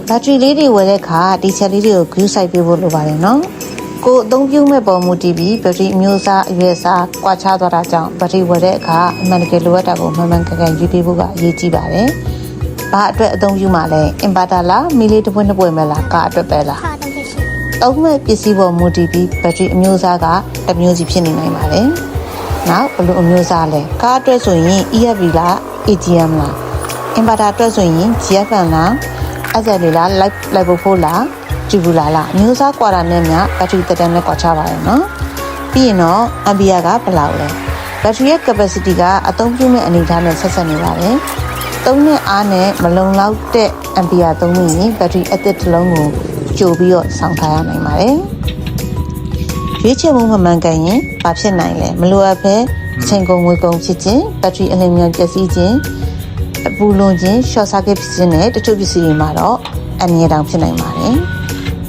ဘက်ထရီလေးတွေဝယ်တဲ့အခါဒီချက်လေးတွေကို glue စိုက်ပေးဖို့လိုပါတယ်နော်ကိုအသုံးပြုမဲ့ပေါ်မူတည်ပြီးဘက်ထရီအမျိုးအစားအရွယ်အစားကွာခြားသွားတာကြောင့်ဘက်ထရီဝယ်တဲ့အခါအမှန်တကယ်လိုအပ်တာကိုမှန်မှန်ကန်ကန်ရွေးပေးဖို့ကအရေးကြီးပါတယ်ဘာအတွက်အသုံးပြုမှာလဲအင်ဗာတာလားမီလေးတစ်ပွင့်တစ်ပွင့်ပဲလားကားအတွက်ပဲလားသုံးမဲ့ပစ္စည်းပေါ်မူတည်ပြီးဘက်ထရီအမျိုးအစားကတစ်မျိုးစီဖြစ်နေနိုင်ပါတယ်နောက်ဘယ်လိုအမျိုးအစားလဲကားအတွက်ဆိုရင် EFB လား AGM လားအင်ဗာတာအတွက်ဆိုရင် GFN လား SL လား Level 4လားကြည့်ဘူးလားအမျိုးအစားကွာတာနဲ့များဘက်ထရီတက်တဲ့နဲ့ကွာခြားပါတယ်နော်ပြီးရင်တော့ ampere ကဘယ်လောက်လဲဘက်ထရီရဲ့ capacity ကအသုံးပြုမဲ့အနေအထားနဲ့ဆက်ဆက်နေပါတယ်သုံးတဲ့အားနဲ့မလုံလောက်တဲ့ ampere သုံးမိရင်ဘက်ထရီအသစ်တစ်လုံးကိုကြိုပြီးတော့ဆောင်းထားရနိုင်ပါတယ်ရွေးချယ်မှုမှန်ကန်ရင်ဘာဖြစ်နိုင်လဲမလိုအပ်ဘဲအချိန်ကုန်ငွေကုန်ဖြစ်ခြင်းဘက်ထရီအလင်းမြန်ပျက်စီးခြင်းအပူလွန်ခြင်း short circuit ဖြစ်ခြင်းနဲ့တချို့ပစ္စည်းတွေမှာတော့အန္တရာယ်တောင်ဖြစ်နိုင်ပါတယ်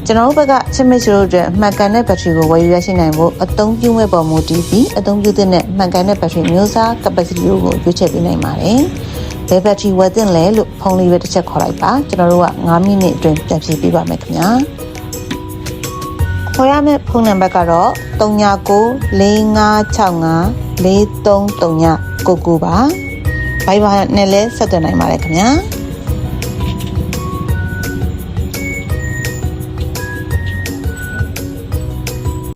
ကျွန်တော်တို့ဘက်ကချစ်မိတ်ဆွေတို့အတွက်မှန်ကန်တဲ့ဘက်ထရီကိုဝယ်ယူရရှိနိုင်ဖို့အသုံးပြုမဲ့ပေါ်မူတည်ပြီးအသုံးပြုတဲ့မှန်ကန်တဲ့ဘက်ထရီမျိုးစား capacity ကိုရွေးချယ်ပေးနိုင်ပါတယ်။ဘယ်ဘက်ထရီဝယ်သင့်လဲလို့ဖုန်းလေးပဲတစ်ချက်ခေါ်လိုက်ပါကျွန်တော်တို့က9မိနစ်အတွင်းပြန်ဖြေပေးပါမယ်ခင်ဗျာ။ခေါ်ရမယ့်ဖုန်းနံပါတ်ကတော့399456543399ပါ။ Viber နဲ့လည်းဆက်သွယ်နိုင်ပါတယ်ခင်ဗျာ။